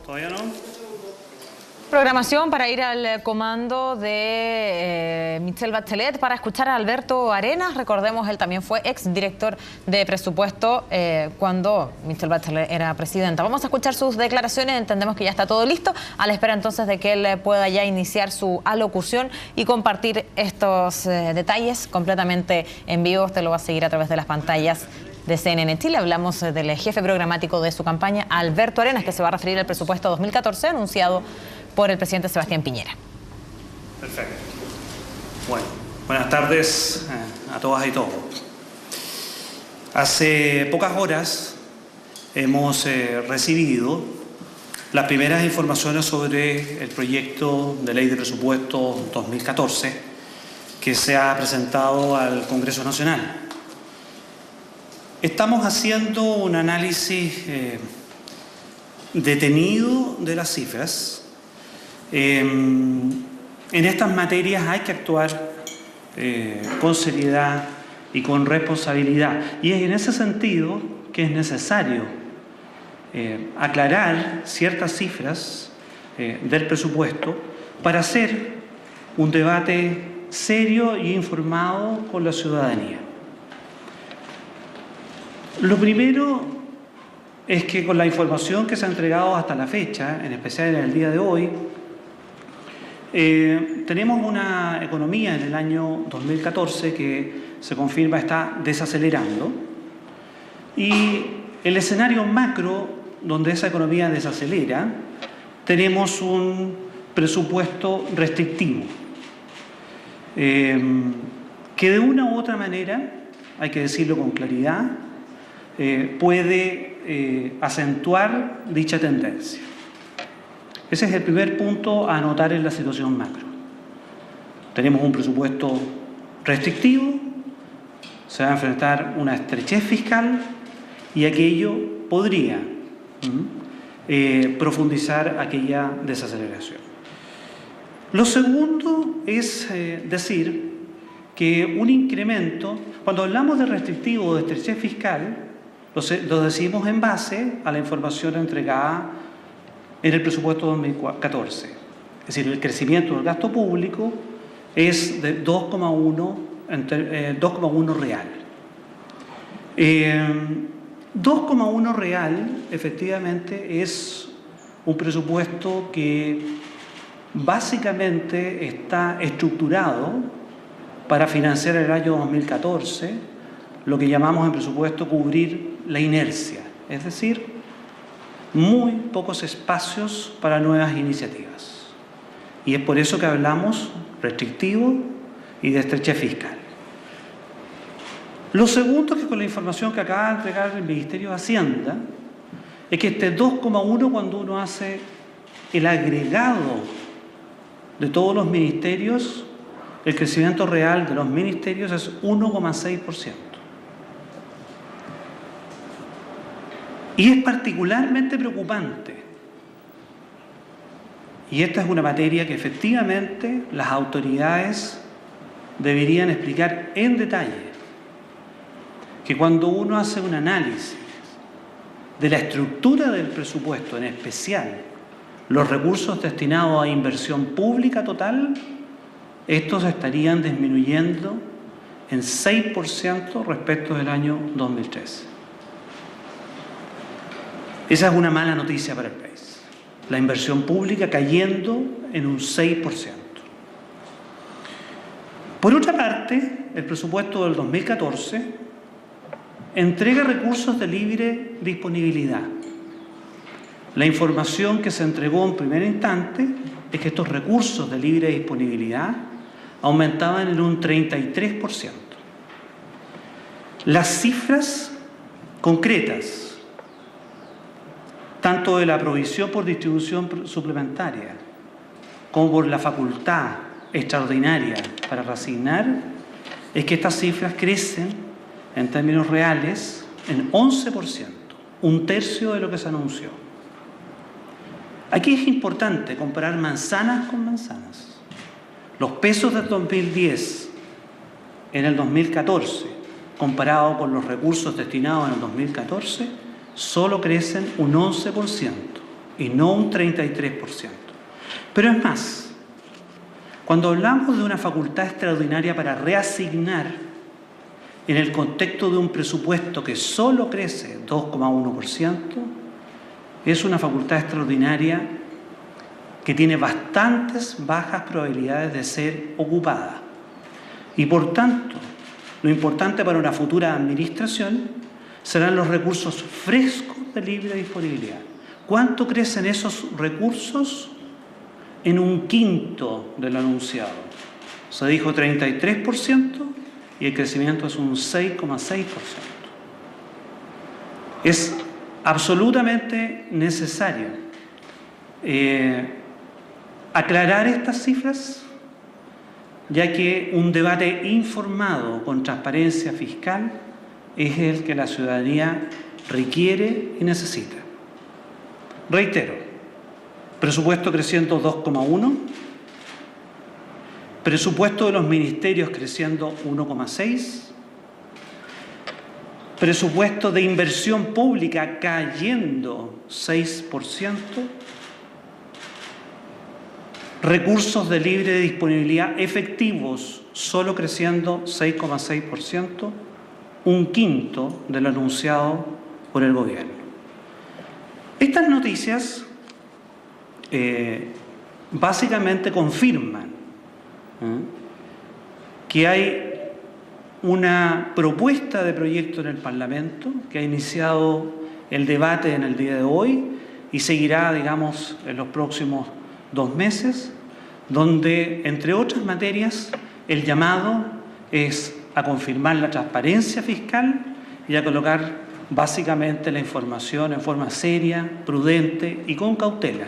¿Todavía no? Programación para ir al comando de Michelle Bachelet para escuchar a Alberto Arenas. Recordemos, él también fue exdirector de presupuesto cuando Michelle Bachelet era presidenta. Vamos a escuchar sus declaraciones, entendemos que ya está todo listo, a la espera entonces de que él pueda ya iniciar su alocución y compartir estos detalles completamente en vivo. Usted lo va a seguir a través de las pantallas de CNN Chile. Hablamos del jefe programático de su campaña, Alberto Arenas, que se va a referir al presupuesto 2014 anunciado por el presidente Sebastián Piñera. Perfecto. Bueno, buenas tardes a todas y todos. Hace pocas horas hemos recibido las primeras informaciones sobre el proyecto de ley de presupuesto 2014 que se ha presentado al Congreso Nacional. Estamos haciendo un análisis detenido de las cifras. En estas materias hay que actuar con seriedad y con responsabilidad. Y es en ese sentido que es necesario aclarar ciertas cifras del presupuesto para hacer un debate serio e informado con la ciudadanía. Lo primero es que con la información que se ha entregado hasta la fecha, en especial en el día de hoy, tenemos una economía en el año 2014 que se confirma está desacelerando, y el escenario macro donde esa economía desacelera, tenemos un presupuesto restrictivo que de una u otra manera, hay que decirlo con claridad, puede acentuar dicha tendencia. Ese es el primer punto a anotar en la situación macro. Tenemos un presupuesto restrictivo, se va a enfrentar una estrechez fiscal y aquello podría profundizar aquella desaceleración. Lo segundo es decir que un incremento, cuando hablamos de restrictivo o de estrechez fiscal, lo decimos en base a la información entregada en el presupuesto 2014. Es decir, el crecimiento del gasto público es de 2,1 real. 2,1 real efectivamente es un presupuesto que básicamente está estructurado para financiar el año 2014, lo que llamamos en presupuesto cubrir la inercia, es decir, muy pocos espacios para nuevas iniciativas. Y es por eso que hablamos restrictivo y de estrechez fiscal. Lo segundo, que con la información que acaba de entregar el Ministerio de Hacienda, es que este 2,1, cuando uno hace el agregado de todos los ministerios, el crecimiento real de los ministerios es 1,6%. Y es particularmente preocupante. Y esta es una materia que efectivamente las autoridades deberían explicar en detalle. Que cuando uno hace un análisis de la estructura del presupuesto, en especial los recursos destinados a inversión pública total, estos estarían disminuyendo en 6% respecto del año 2013. Esa es una mala noticia para el país. La inversión pública cayendo en un 6%. Por otra parte, el presupuesto del 2014 entrega recursos de libre disponibilidad. La información que se entregó en primer instante es que estos recursos de libre disponibilidad aumentaban en un 33%. Las cifras concretas, tanto de la provisión por distribución suplementaria como por la facultad extraordinaria para reasignar, es que estas cifras crecen en términos reales en 11%, un tercio de lo que se anunció. Aquí es importante comparar manzanas con manzanas. Los pesos del 2010 en el 2014, comparado con los recursos destinados en el 2014, solo crecen un 11%. y no un 33%. Pero es más, cuando hablamos de una facultad extraordinaria para reasignar en el contexto de un presupuesto que solo crece 2,1%, es una facultad extraordinaria que tiene bastantes bajas probabilidades de ser ocupada. Y por tanto, lo importante para una futura administración serán los recursos frescos de libre disponibilidad. ¿Cuánto crecen esos recursos? En un quinto de lo anunciado. Se dijo 33% y el crecimiento es un 6,6%. Es absolutamente necesario aclarar estas cifras, ya que un debate informado con transparencia fiscal es el que la ciudadanía requiere y necesita. Reitero, presupuesto creciendo 2,1%, presupuesto de los ministerios creciendo 1,6%, presupuesto de inversión pública cayendo 6%, recursos de libre disponibilidad efectivos solo creciendo 6,6%, un quinto de lo anunciado por el gobierno. Estas noticias básicamente confirman que hay una propuesta de proyecto en el Parlamento que ha iniciado el debate en el día de hoy y seguirá, digamos, en los próximos 2 meses, donde, entre otras materias, el llamado es a confirmar la transparencia fiscal y a colocar básicamente la información en forma seria, prudente y con cautela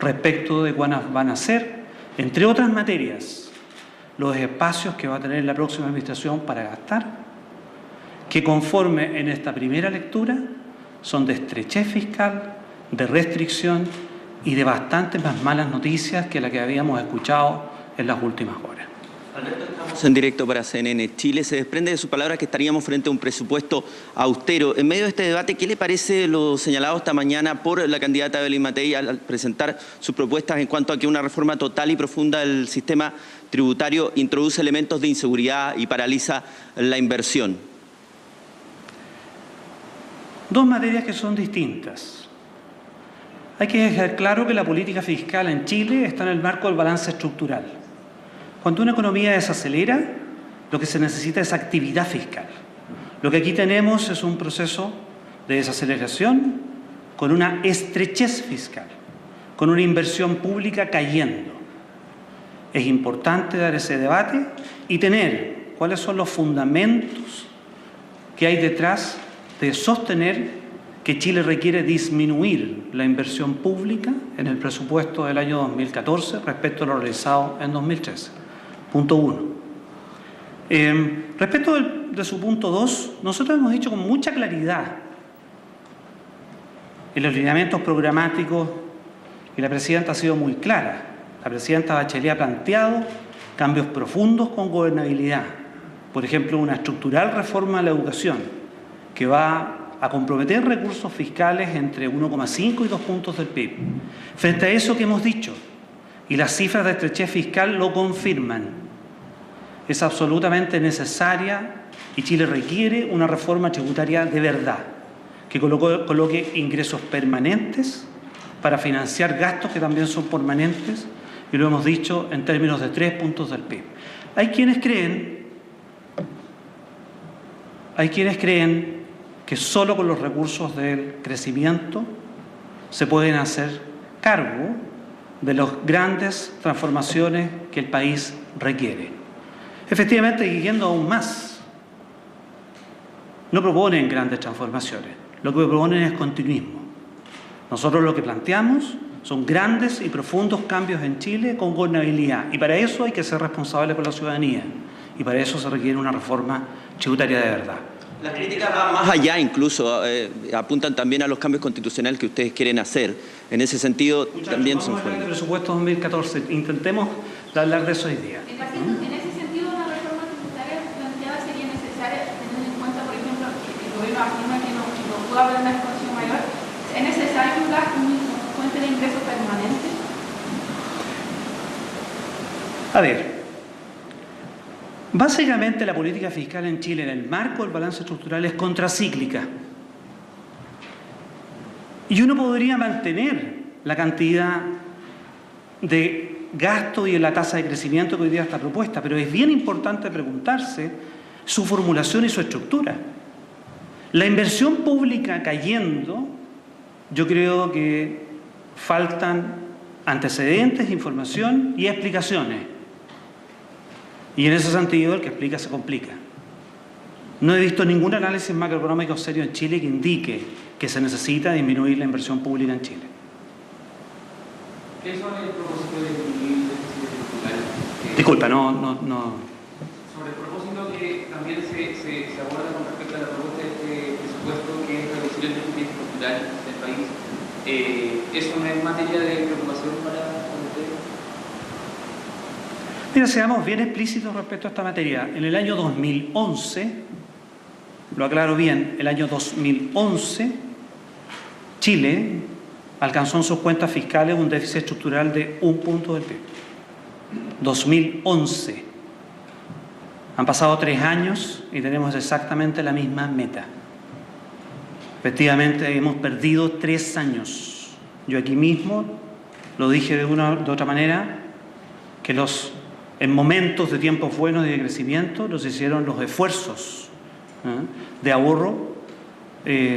respecto de cuáles van a ser, entre otras materias, los espacios que va a tener la próxima administración para gastar, que conforme en esta primera lectura son de estrechez fiscal, de restricción y de bastante más malas noticias que la que habíamos escuchado en las últimas horas. Alberto, estamos en directo para CNN Chile. Se desprende de sus palabras que estaríamos frente a un presupuesto austero. En medio de este debate, ¿qué le parece lo señalado esta mañana por la candidata Evelyn Matei al presentar sus propuestas en cuanto a que una reforma total y profunda del sistema tributario introduce elementos de inseguridad y paraliza la inversión? Dos materias que son distintas. Hay que dejar claro que la política fiscal en Chile está en el marco del balance estructural. Cuando una economía desacelera, lo que se necesita es actividad fiscal. Lo que aquí tenemos es un proceso de desaceleración con una estrechez fiscal, con una inversión pública cayendo. Es importante dar ese debate y tener cuáles son los fundamentos que hay detrás de sostener que Chile requiere disminuir la inversión pública en el presupuesto del año 2014 respecto a lo realizado en 2013. Punto 1. Respecto de su punto 2, nosotros hemos dicho con mucha claridad en los lineamientos programáticos, y la presidenta ha sido muy clara. La presidenta Bachelet ha planteado cambios profundos con gobernabilidad. Por ejemplo, una estructural reforma de la educación que va a comprometer recursos fiscales entre 1,5 y 2 puntos del PIB. Frente a eso que hemos dicho, y las cifras de estrechez fiscal lo confirman, es absolutamente necesaria y Chile requiere una reforma tributaria de verdad, que coloque ingresos permanentes para financiar gastos que también son permanentes, y lo hemos dicho en términos de 3 puntos del PIB. Hay quienes creen que solo con los recursos del crecimiento se pueden hacer cargo de las grandes transformaciones que el país requiere. Efectivamente, y yendo aún más, no proponen grandes transformaciones, lo que proponen es continuismo. Nosotros lo que planteamos son grandes y profundos cambios en Chile con gobernabilidad, y para eso hay que ser responsables con la ciudadanía, y para eso se requiere una reforma tributaria de verdad. Las críticas van más allá, incluso apuntan también a los cambios constitucionales que ustedes quieren hacer. En ese sentido, también son fuertes. El presupuesto 2014, intentemos hablar de eso hoy día. En ese sentido, una reforma tributaria planteada sería necesaria, teniendo en cuenta, por ejemplo, que el gobierno afirma que no puede haber una expansión mayor. ¿Es necesario un A ver, básicamente la política fiscal en Chile, en el marco del balance estructural, es contracíclica. Y uno podría mantener la cantidad de gasto y la tasa de crecimiento que hoy día está propuesta, pero es bien importante preguntarse su formulación y su estructura. La inversión pública cayendo, yo creo que faltan antecedentes, información y explicaciones. Y en ese sentido, el que explica se complica. No he visto ningún análisis macroeconómico serio en Chile que indique que se necesita disminuir la inversión pública en Chile. ¿Qué son el propósito de disminuir el déficit estructural? Disculpa, no. Sobre el propósito que también se aborda con respecto a la propuesta de este presupuesto, que es reducir el déficit estructural del país. ¿Eso no es materia de preocupación para ustedes? Mira, seamos bien explícitos respecto a esta materia. En el año 2011, lo aclaro bien, el año 2011, Chile alcanzó en sus cuentas fiscales un déficit estructural de 1 punto del PIB. 2011. Han pasado 3 años y tenemos exactamente la misma meta. Efectivamente, hemos perdido 3 años. Yo aquí mismo lo dije de otra manera, que en momentos de tiempos buenos y de crecimiento los hicieron los esfuerzos de ahorro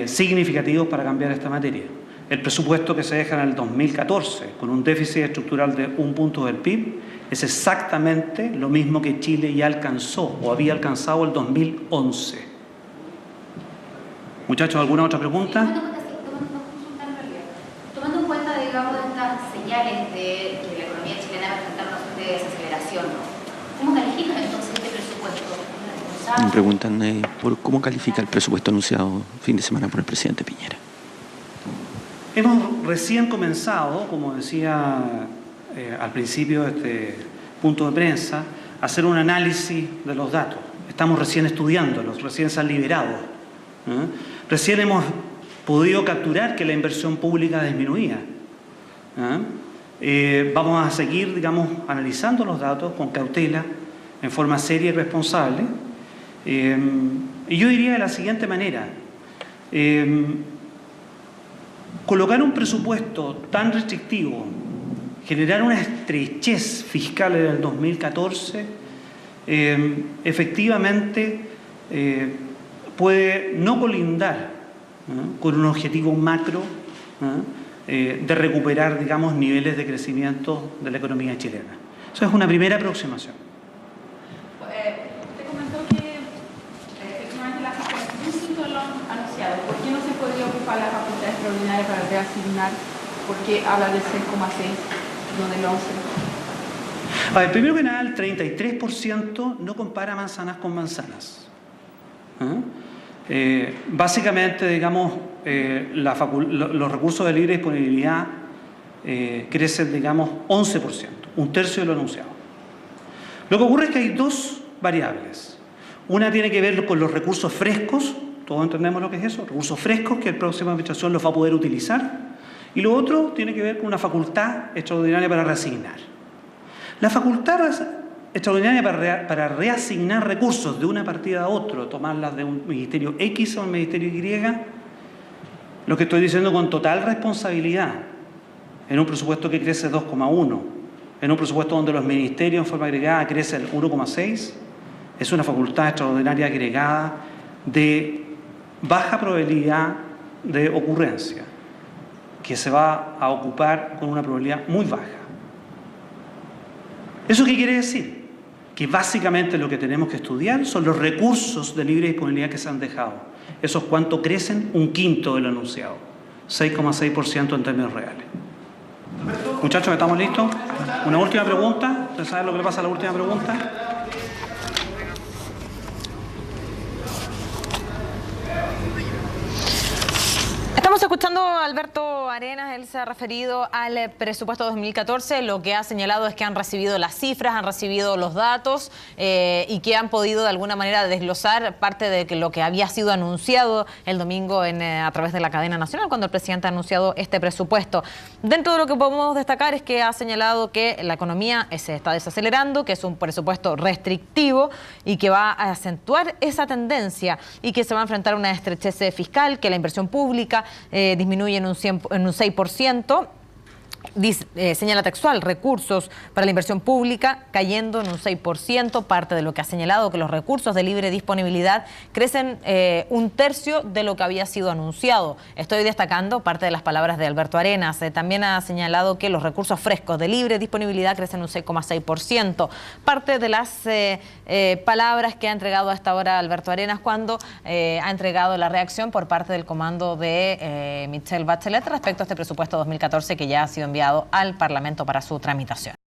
significativos para cambiar esta materia. El presupuesto que se deja en el 2014 con un déficit estructural de 1 punto del PIB es exactamente lo mismo que Chile ya alcanzó o había alcanzado el 2011. Muchachos, ¿alguna otra pregunta? Tomando en cuenta, digamos, estas señales de que la economía chilena va a enfrentar una suerte de desaceleración, ¿cómo califica entonces este presupuesto? Me preguntan por cómo califica el presupuesto anunciado fin de semana por el presidente Piñera. Hemos recién comenzado, como decía al principio de este punto de prensa, a hacer un análisis de los datos. Estamos recién estudiándolos, recién se han liberado. Recién hemos podido capturar que la inversión pública disminuía. Vamos a seguir, digamos, analizando los datos con cautela, en forma seria y responsable. Y yo diría de la siguiente manera. Colocar un presupuesto tan restrictivo, generar una estrechez fiscal en el 2014, efectivamente puede no colindar con un objetivo macro de recuperar, digamos, niveles de crecimiento de la economía chilena. Eso es una primera aproximación. Usted comentó que efectivamente la fiscalización sí lo han anunciado. ¿Por qué no se podría ocupar la facultad extraordinaria para reasignar? ¿Por qué habla del 6,6 y no del 11? A ver, primero que nada, el 33% no compara manzanas con manzanas. Básicamente, digamos, los recursos de libre disponibilidad crecen, digamos, 11%, 1/3 de lo anunciado. Lo que ocurre es que hay 2 variables. Una tiene que ver con los recursos frescos, todos entendemos lo que es eso, recursos frescos que la próxima administración los va a poder utilizar, y lo otro tiene que ver con una facultad extraordinaria para reasignar. La facultad extraordinaria para reasignar recursos de una partida a otra, tomarlas de un ministerio X a un ministerio Y, lo que estoy diciendo con total responsabilidad, en un presupuesto que crece 2,1, en un presupuesto donde los ministerios en forma agregada crecen 1,6, es una facultad extraordinaria agregada de baja probabilidad de ocurrencia, que se va a ocupar con una probabilidad muy baja. ¿Eso qué quiere decir? Que básicamente lo que tenemos que estudiar son los recursos de libre disponibilidad que se han dejado. ¿Esos cuánto crecen? 1/5 de lo anunciado. 6,6% en términos reales. Muchachos, ¿estamos listos? Una última pregunta. ¿Ustedes saben lo que le pasa a la última pregunta? Estamos escuchando a Alberto Arenas. Él se ha referido al presupuesto 2014. Lo que ha señalado es que han recibido las cifras, han recibido los datos y que han podido de alguna manera desglosar parte de lo que había sido anunciado el domingo a través de la cadena nacional cuando el presidente ha anunciado este presupuesto. Dentro de lo que podemos destacar es que ha señalado que la economía se está desacelerando, que es un presupuesto restrictivo y que va a acentuar esa tendencia y que se va a enfrentar a una estrechez fiscal, que la inversión pública disminuye en un 6%. Señala textual, recursos para la inversión pública cayendo en un 6%, parte de lo que ha señalado que los recursos de libre disponibilidad crecen un tercio de lo que había sido anunciado. Estoy destacando parte de las palabras de Alberto Arenas. También ha señalado que los recursos frescos de libre disponibilidad crecen un 6,6%. Parte de las palabras que ha entregado a esta hora Alberto Arenas cuando ha entregado la reacción por parte del comando de Michelle Bachelet respecto a este presupuesto 2014 que ya ha sido enviado al Parlamento para su tramitación.